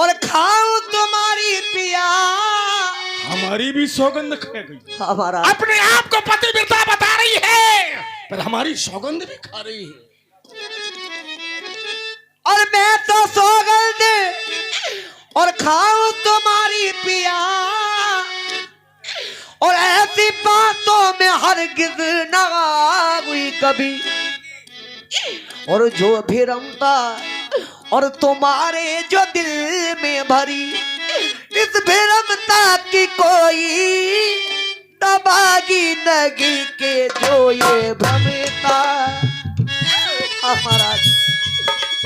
और खाऊं तुम्हारी पिया। हमारी भी सौगंध खा गई। हमारा अपने आप को पतिव्रता बता रही है पर हमारी सौगंध भी खा रही है। और मैं तो सौगंध और खाऊं तुम्हारी पिया। और ऐसी बातों में हरगिज ना हुई कभी। और जो भी रमता और तुम्हारे जो दिल में भरी इस भ्रमता की कोई दबागी नगी के जो ये भ्रमिता। महाराज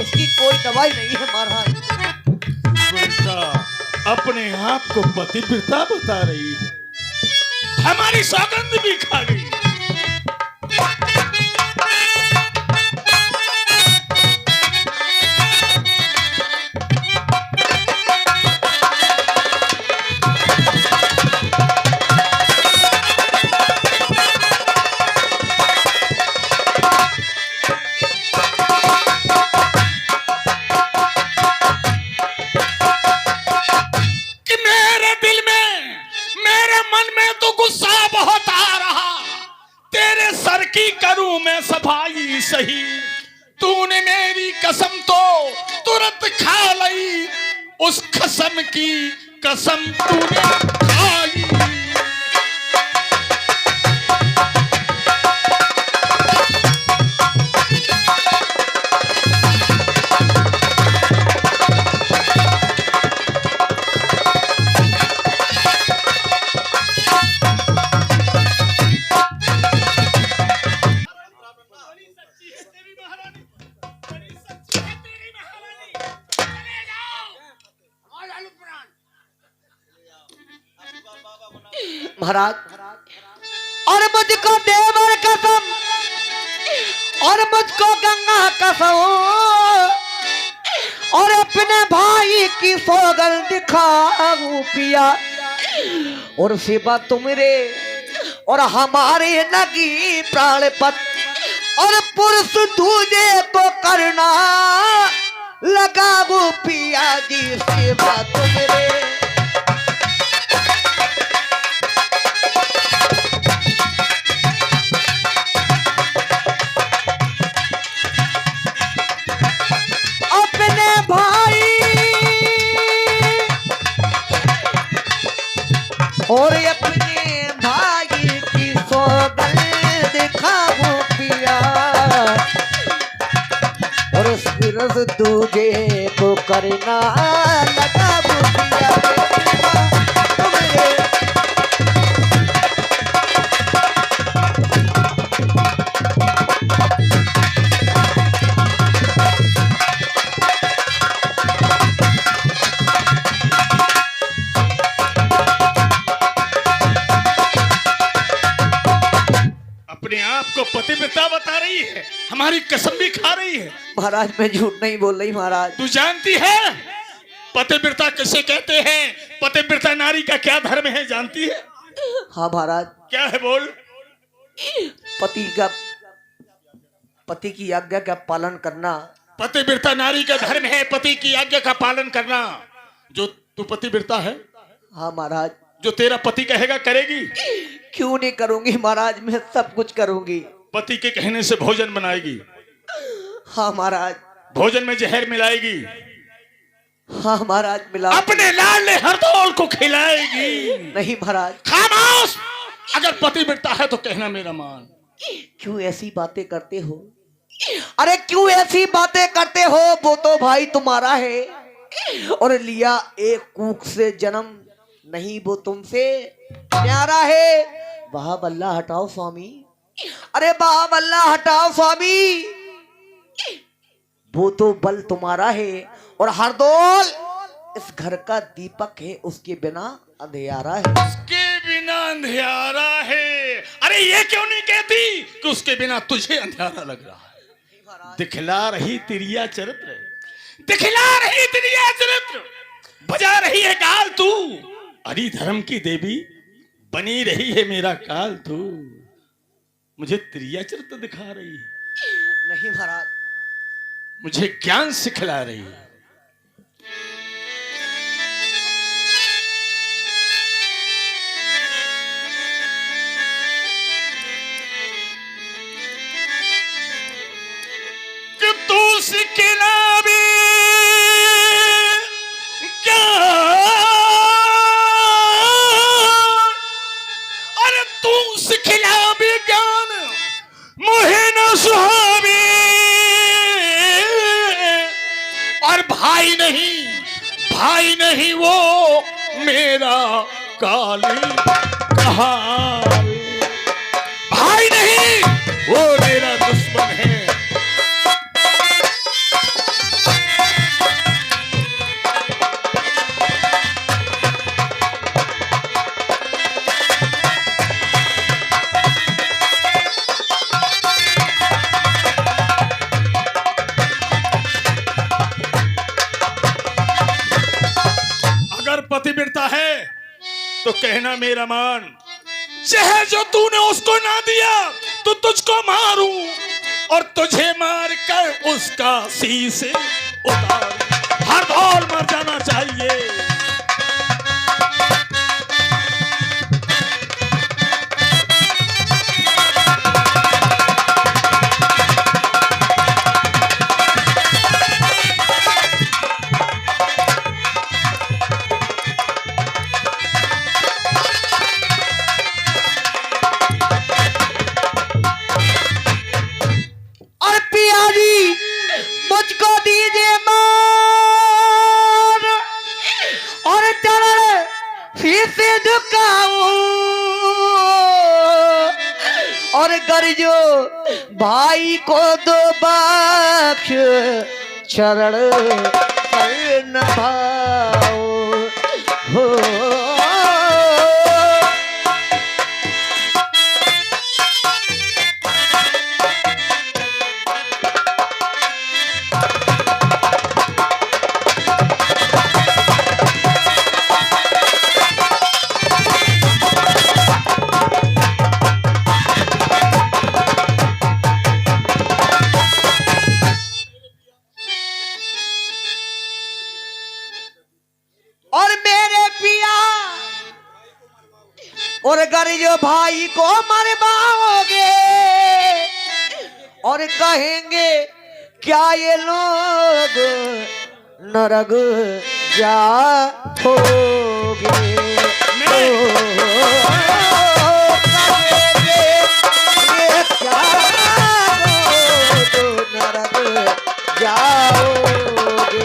इसकी कोई दवाई नहीं है महाराज। बेटा अपने आप को पतिव्रता बता रही है, हमारी सौगंध भी खा गई। करूं मैं सफाई सही, तूने मेरी कसम तो तुरंत खा ली, उस कसम की कसम तूने खाई। महाराज और मुझको देवर कसम और मुझको गंगा कसम और अपने भाई की सौगंध दिखाऊं पिया। और सिवा तुमरे और हमारे नगी प्राणपत और पुरुष तुझे तो करना लगाऊं पिया जी। सिवा तुमरे और अपने भाई की सौगंध दिखाऊं पिया। और रस तुझे को करना लगाऊं पिया। आपको पतिव्रता बता रही है, हमारी कसम भी खा रही है। महाराज मैं झूठ नहीं बोल रही महाराज। तू जानती है पतिव्रता किसे कहते हैं? पतिव्रता नारी का क्या धर्म है जानती है? हाँ महाराज। क्या है बोल? पति की आज्ञा का पालन करना। पतिव्रता नारी का धर्म है, पति की आज्ञा का पालन करना। जो तू पतिव्रता है? हाँ महाराज। जो तेरा पति कहेगा करेगी? क्यों नहीं करूंगी महाराज, मैं सब कुछ करूंगी। पति के कहने से भोजन बनाएगी? हाँ महाराज। भोजन में जहर मिलाएगी? हाँ महाराज मिला। अपने लाडले हरदौल को खिलाएगी? नहीं महाराज। खामोश! अगर पतिव्रता है तो कहना मेरा मान। क्यों ऐसी बातें करते हो? अरे क्यों ऐसी बातें करते हो? वो तो भाई तुम्हारा है और लिया एक कूक से जन्म, नहीं वो तुमसे प्यारा है। वाह बल्ला हटाओ स्वामी। अरे वाह बल्ला हटाओ स्वामी। वो तो बल तुम्हारा है और हरदौल इस घर का दीपक है, उसके बिना अंधियारा है। उसके बिना अंधियारा है। अरे ये क्यों नहीं कहती कि उसके बिना तुझे अंधियारा लग रहा है? दिखला रही तिरिया चरित्र, दिखला रही तिरिया चरित्र, बजा रही है गाल तू। अरे धर्म की देवी बनी रही है मेरा काल तू, मुझे त्रिया चरित्र दिखा रही है। नहीं महाराज। मुझे ज्ञान सिखला रही है। नहीं वो मेरा काली कहाँ, भाई नहीं वो मेरा दुश्मन है। अगर पतिव्रता है तो कहना मेरा मान, चाहे जो तूने उसको ना दिया तो तुझको मारूं और तुझे मार कर उसका शीशे उतार, हर दौर मर जाना चाहिए। और पिया जी मुझको दीजिए मान और चरण शीशे झुकाऊं और गरजो भाई को दो बख्श चरण पर नभाओ हो। और मेरे पिया और गरीब भाई को मरवाओगे और कहेंगे क्या ये लोग नरक जाओगे। कहेंगे ये क्या लोग नरक जाओगे।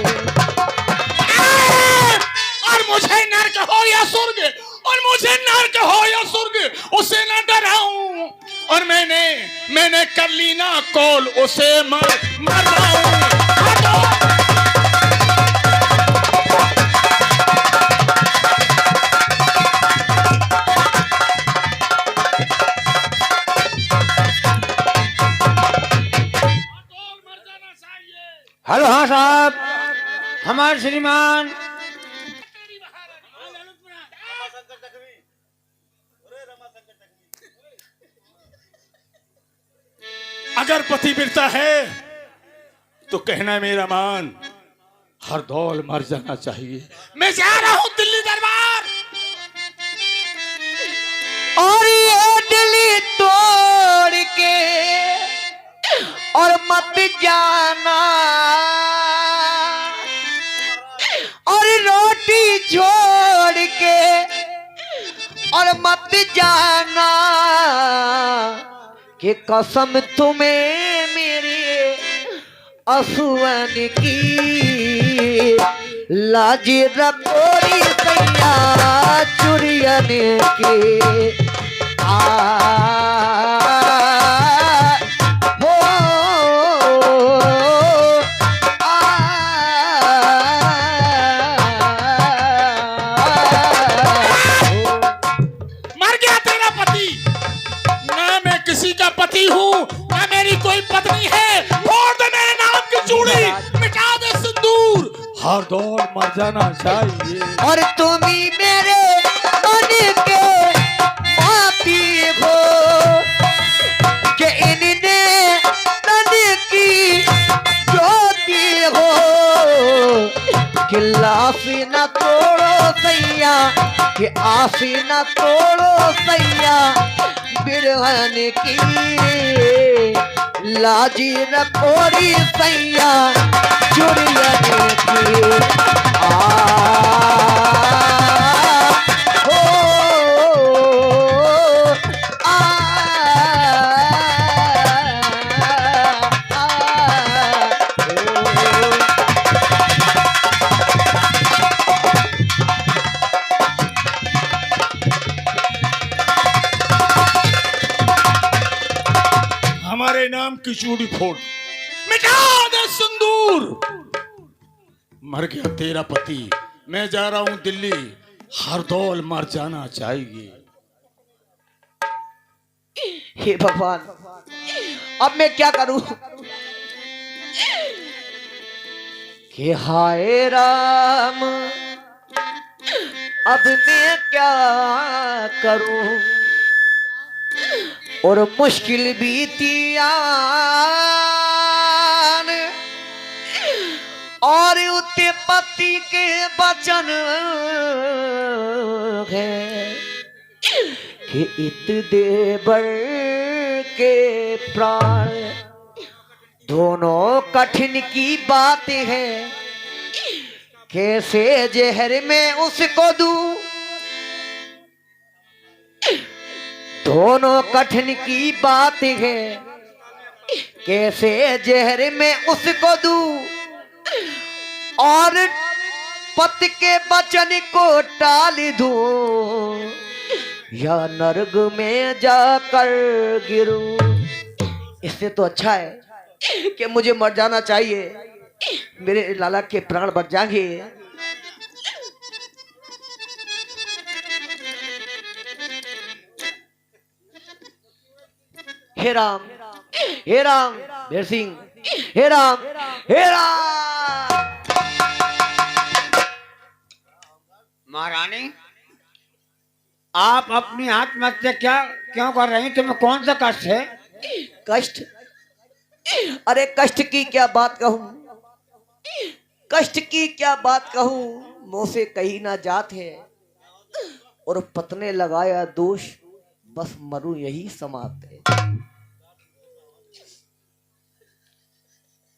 और मुझे नरक हो या स्वर्ग, और मुझे नरक हो या स्वर्ग, उसे न डराऊं और मैंने कर ली ना कॉल, उसे मरवाऊं। हेलो, हाँ साहब, हमारे श्रीमान अगर पतिव्रता है तो कहना मेरा मान, हर दौल मर जाना चाहिए। मैं जा रहा हूं दिल्ली दरबार, और ये दिल्ली तोड़ के और मत जाना और रोटी छोड़ के और मत जाना कि कसम तुम्हें मेरे असुवन की लाज रखोरी सैया चुरियन के आ हो आ मर गया तेरा पति। ना मैं किसी का पति हूँ, ना मेरी कोई पत्नी है। फोड़ दे मेरे नाम की चूड़ी, मिटा दे सिंदूर, हर दौर मर जाना चाहिए। और तुम ही मेरे मन के मापी हो कि इनने तन की ज्योति हो कि लाफी न तोड़ो सैया कि आफी न तोड़ो सैया बिरहन की लाजी रखोरी सैया चुड़ियन की आ हो आ की चूड़ी फोड़, मिटा दे सिंदूर। मर गया तेरा पति, मैं जा रहा हूं दिल्ली, हरदौल मर जाना चाहिए। हे भगवान, अब मैं क्या करूं? कि हाय राम, अब मैं क्या करूं? और मुश्किल बीती आन, और उते पति के वचन है कि इत देवर के प्राण, दोनों कठिन की बात है, कैसे जहर में उसको दूं? दोनों कठिन की बात है, कैसे जहर में उसको दूं? और पति के वचन को टाल दूं, या नरक में जाकर गिरूं? इससे तो अच्छा है कि मुझे मर जाना चाहिए, मेरे लाला के प्राण बच जाएंगे। हे राम, हे राम, वीर सिंह, हे राम, हे राम। महारानी, आप अपनी आत्महत्या क्यों कर रही? तुम्हें कौन सा कष्ट है? कष्ट? अरे कष्ट की क्या बात कहूं, कष्ट की क्या बात कहूं, मुंह से कही ना जात है, और पतने लगाया दोष, बस मरूं यही समाप्त है।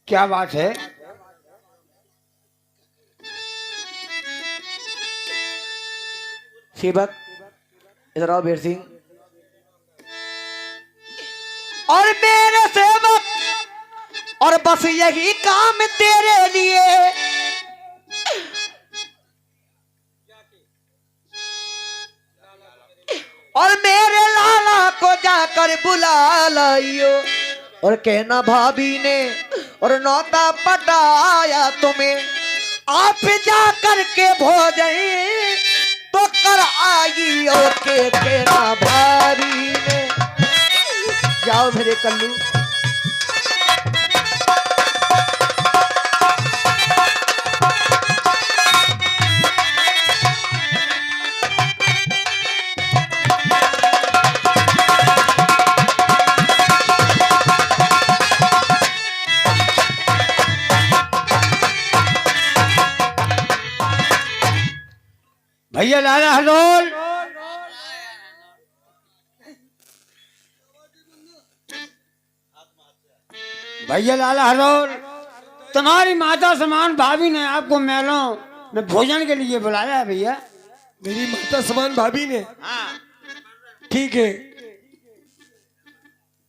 क्या बात है? सेवक इधर आओ वीर सिंह। और मेरे सेवक, और बस यही काम तेरे लिए, और मेरे लाला को जाकर बुला लाइयो, और कहना भाभी ने और नौता पटाया तुम्हें, आप जा करके भोजन तो कर आई, और के कहना भाभी ने। जाओ मेरे कल्लू। भैया लाला हरदौल, भैया लाला हरदौल, तुम्हारी माता समान भाभी ने आपको महलों में भोजन के लिए बुलाया है। भैया मेरी माता समान भाभी ने? हाँ। ठीक है,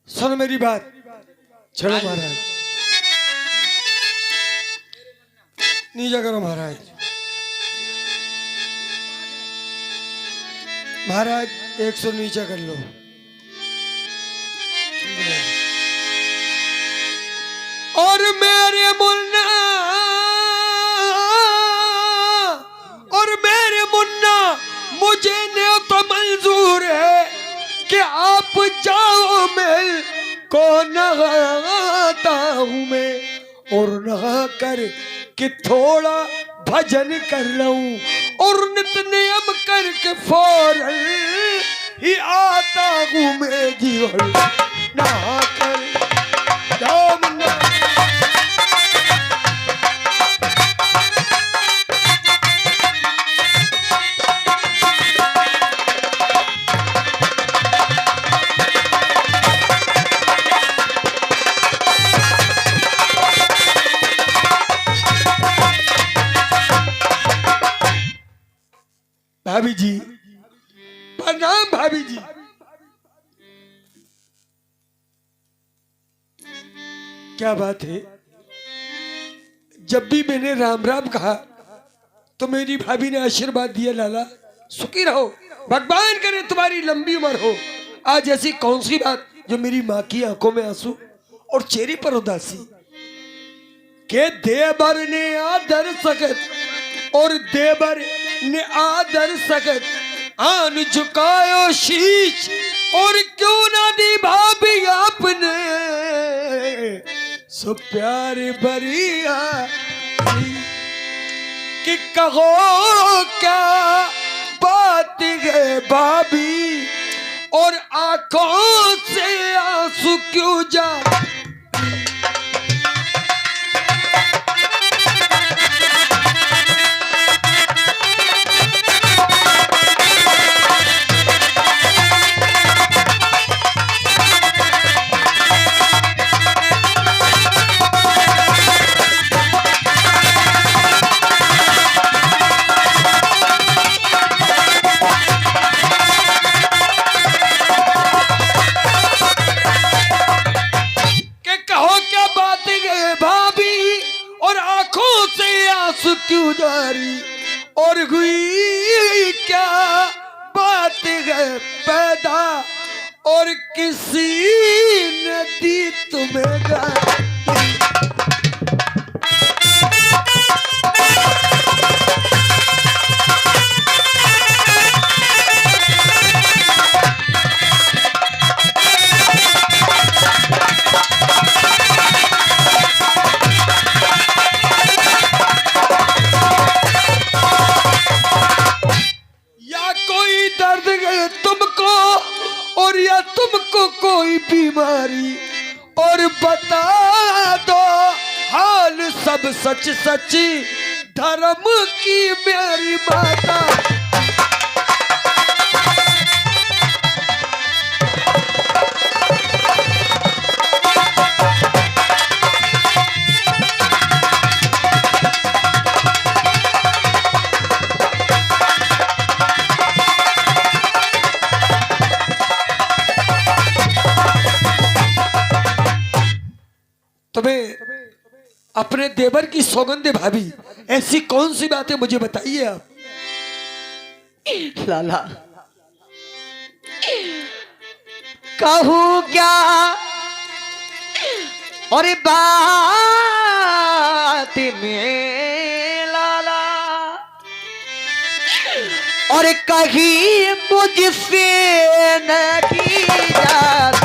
सुनो मेरी बात। चलो महाराज, नीचा करो महाराज। महाराज 100 नीचा कर लो। और मेरे मुन्ना, और मेरे मुन्ना, मुझे ने तो मंजूर है कि आप जाओ, मैं को नहाता हूँ मैं, और नहा कर कि थोड़ा भजन कर लूं, और नित नियम करके फौरन ही आता हूँ मैं जीवन नहा कर। जाओ मुन्ना। भाभी जी प्रणाम। भाभी जी क्या बात है, जब भी मैंने राम राम कहा तो मेरी भाभी ने आशीर्वाद दिया, लाला सुखी रहो, भगवान करे तुम्हारी लंबी उम्र हो। आज ऐसी कौन सी बात जो मेरी माँ की आंखों में आंसू? और चेहरे पर उदासी के देवर ने आदर सकत और देवर ने आदर सकत आन झुकायो शीश और क्यों ना दी भाभी आपने सो प्यार भरिया कि कहो क्या बात है भाभी और आंखों से आंसू क्यों जा क्यों जारी और हुई क्या बात है पैदा और किसी ने दी तुम्हें गाली और या तुमको कोई बीमारी और बता दो हाल सब सच सच्ची धर्म की मेरी माता तुम्हें अपने देवर की सौगंध है भाभी ऐसी कौन सी बातें मुझे बताइए आप लाला कहूँ क्या और बात में लाला और कहीं मुझसे नहीं जाती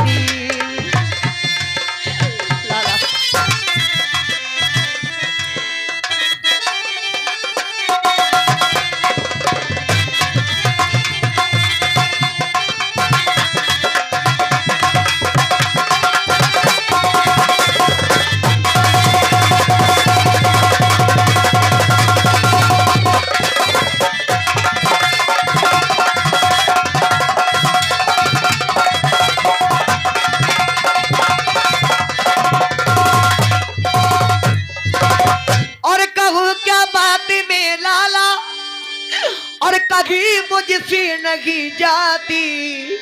कभी मुझसे नहीं जाती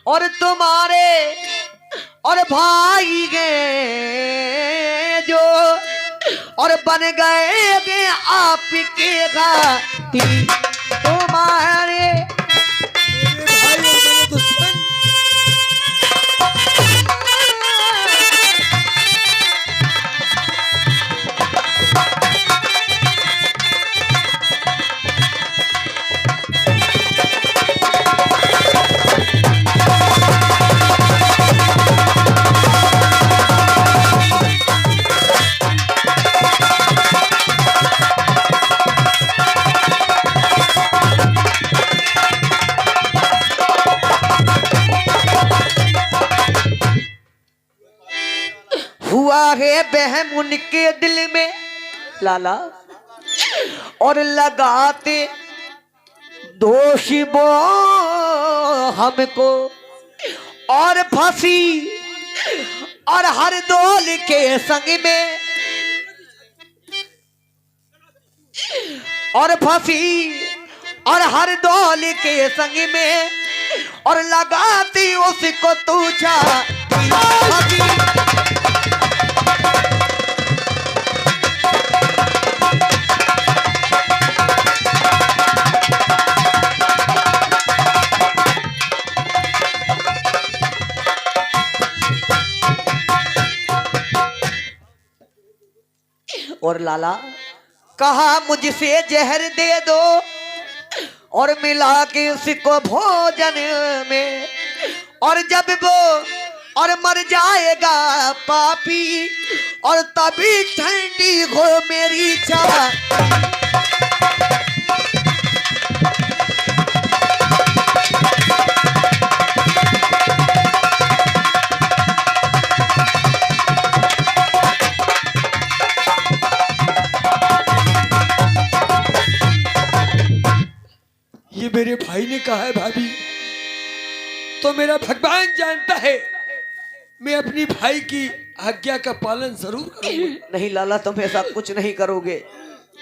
और तुम्हारे और भाई गए जो और बन गए आपके घाती तुम्हारे भाई और मेरे दुश्मन हुआ है बहम उनके दिल में लाला और लगाते दोषी वो हमको और फंसी और हर दौल के संग में और फंसी और हर दौल के संग में और लगाती उसको तू जा और लाला कहा मुझसे जहर दे दो और मिला के उसको भोजन में, और जब वो और मर जाएगा पापी और तभी ठंडी हो मेरी चाह। ये मेरे भाई ने कहा है भाभी, तो मेरा भगवान जानता है मैं अपनी भाई की आज्ञा का पालन जरूर करूंगा। नहीं लाला तुम ऐसा कुछ नहीं करोगे।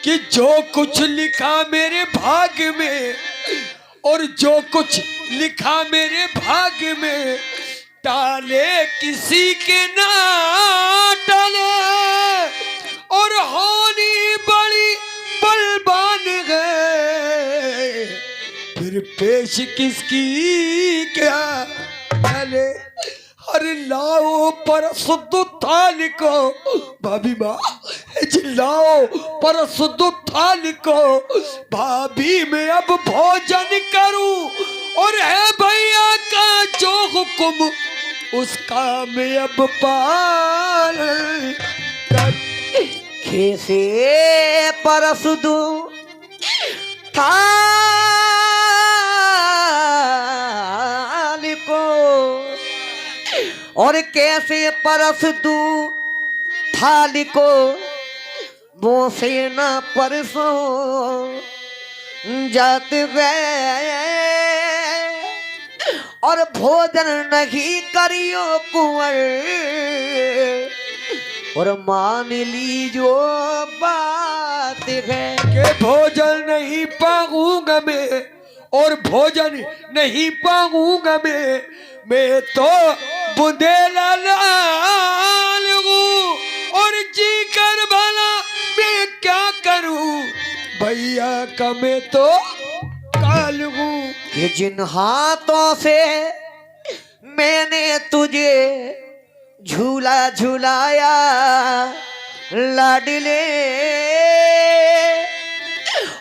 कि जो कुछ लिखा मेरे भाग्य में और जो कुछ लिखा मेरे भाग्य में टाले किसी के ना टाले, और होनी बड़ी बलवान गए फिर पेश किसकी क्या चले। अरे लाओ पर शुद्ध थाल को भाभी माँ, लाओ पर शुद्ध थाल को भाभी मैं अब भोजन करूं, और है भैया का जो हुक्म उसका मैं अब पालन कर। कैसे परस दूं थाल को और कैसे परस दूं थाली को, वो से न परसों जात गए और भोजन नहीं करियो कुंवर, और मान लीजो बात है के भोजन नहीं पाऊंगा मैं, और भोजन नहीं पाऊंगा मैं तो बुंदेला लाल हूँ, और जी कर भला मैं क्या करूं भैया का मैं तो काल हूँ। कि जिन हाथों से मैंने तुझे झूला झूलाया लाडले,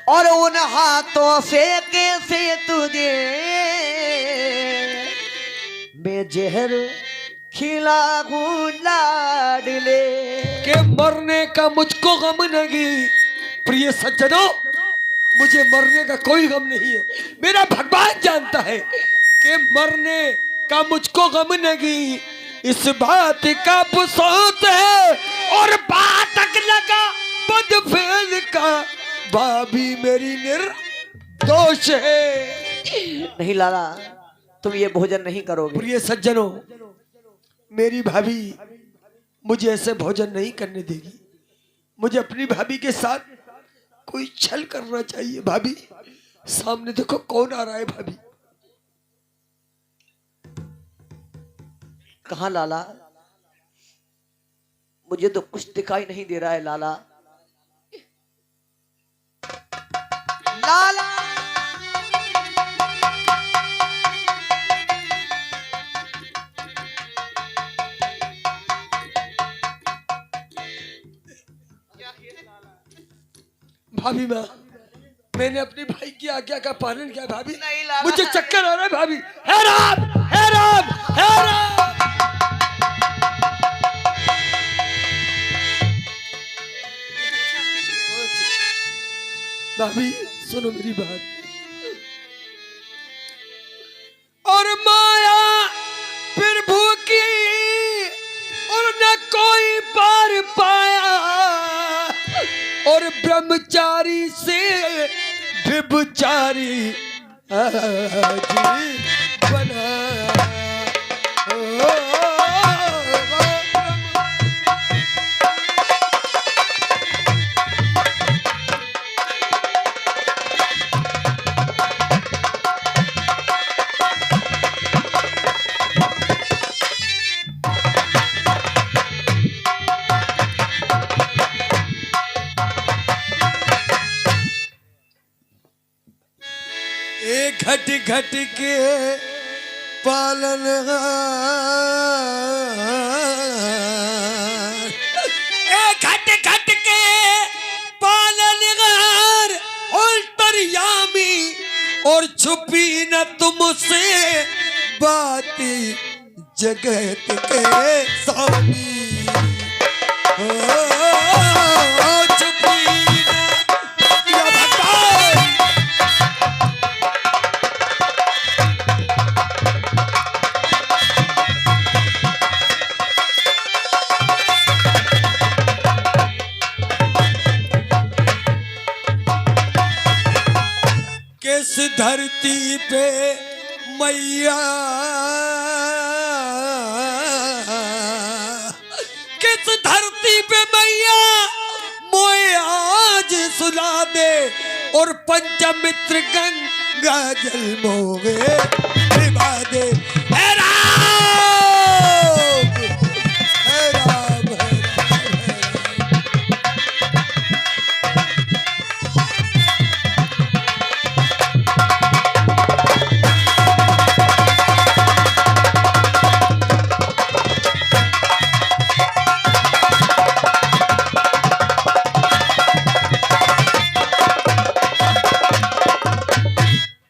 और उन हाथों से कैसे तुझे मैं जहर खिलाऊं लाडले। के मरने का मुझको गम नहीं प्रिय सज्जनों, मुझे मरने का कोई गम नहीं है। मेरा भगवान जानता है कि मरने का मुझको गम नहीं, इस बात का अफसोस है, और बात लगा बदफेल का भाभी मेरी निर्दोष है। नहीं लाला तुम ये भोजन नहीं करोगे। प्रिय सज्जनों, मेरी भाभी मुझे ऐसे भोजन नहीं करने देगी। मुझे अपनी भाभी के साथ कोई छल करना चाहिए। भाभी सामने देखो कौन आ रहा है। भाभी कहाँ लाला? मुझे तो कुछ दिखाई नहीं दे रहा है लाला। लाला भाभी माँ, मैंने अपने भाई की आज्ञा का पालन किया। भाभी नहीं लाला। मुझे चक्कर आ रहा है। भाभी हे राम हे राम हे राम। भाभी सुनो मेरी बात। और माया फिर भूखी और न कोई पार पाया, और ब्रह्मचारी से व्यभिचारी जी बनाया। घट घट के पालन घट घट के छुपी न तुमसे बातें जगत के स्वामी, छुपी न या भगवान। किस धरती पे मैया, किस धरती पे मैया मोए आज सुला दे, और पंचमित्र गंगा जल मोगे निभा दे। हे राम, हे राम, हे राम, हे राम।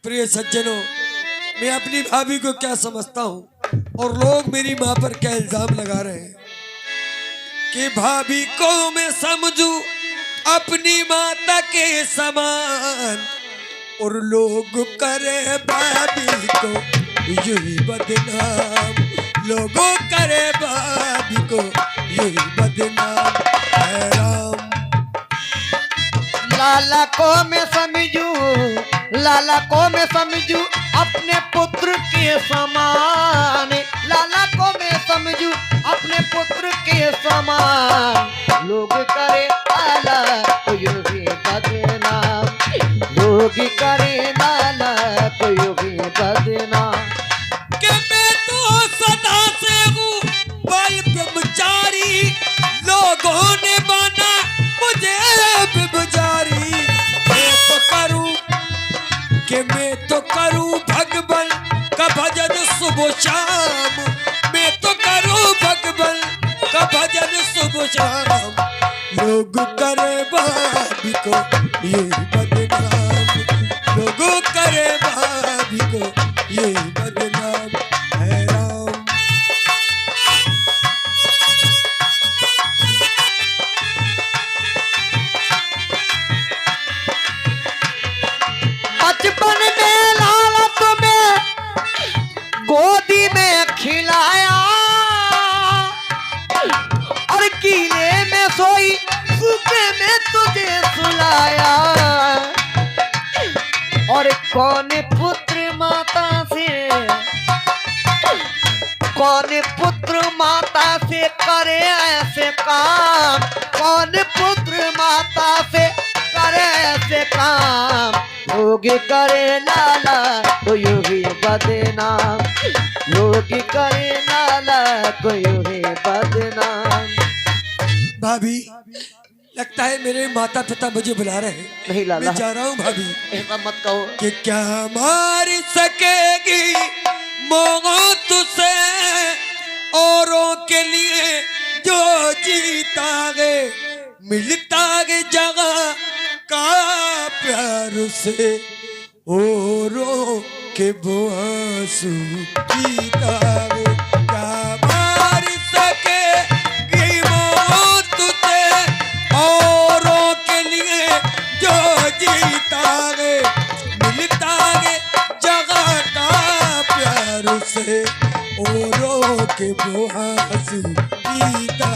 प्रिय सज्जनों, मैं अपनी भाभी को क्या समझता हूँ और लोग मेरी माँ पर क्या इल्जाम लगा रहे हैं कि भाभी को मैं समझू अपनी माता के समान, और लोग करे भाभी को यूं ही बदनाम, लोगों करे भाभी को यूं ही बदनाम। है राम, लाला को मैं समझू, लाला को मैं समझू अपने पुत्र के समान, लाला को मैं समझू अपने पुत्र के समान। लोग करे लाला को यूं ही बदनाम, लोग करे लाला को यूं ही बदनाम। कि मैं तो सदा से हूँ बल ब्रह्मचारी, लोगों ने माना मुझे ब्रह्मचारी। मैं तो करूँ कि मैं तो करूँ भगवान का भजन सुबह शाम, मैं तो करूँ भगवान का भजन सुबह शाम। लोग करे भाभी को यही बदनाम, लोग करे भाभी को यही बदनाम। है राम, बचपन में लाला तुम्हें गोदी में खिलाया, और किले में सोई सुबह में तुझे सुलाया। और कौन पुत्र माता से, कौन पुत्र माता से करे ऐसे काम, कौन पुत्र माता से करे ऐसे काम। लोग करे लाला को यूं ही बदनाम, लोग करे लाला को यूं ही बदनाम। भाभी लगता है मेरे माता पिता मुझे बुला रहे हैं। नहीं लाला, मैं जा रहा हूँ भाभी। ऐसा मत कहो कि क्या मार सकेगी मौत से औरों के लिए जो जीता गे, मिलता गे जगह का प्यार से, औरों के वो आंसू जीता गे। क्या मार सकेगी मौत से औरों के लिए जो जीता गे, मिलता गे जगह का प्यार से, औरों के वो आंसू जीता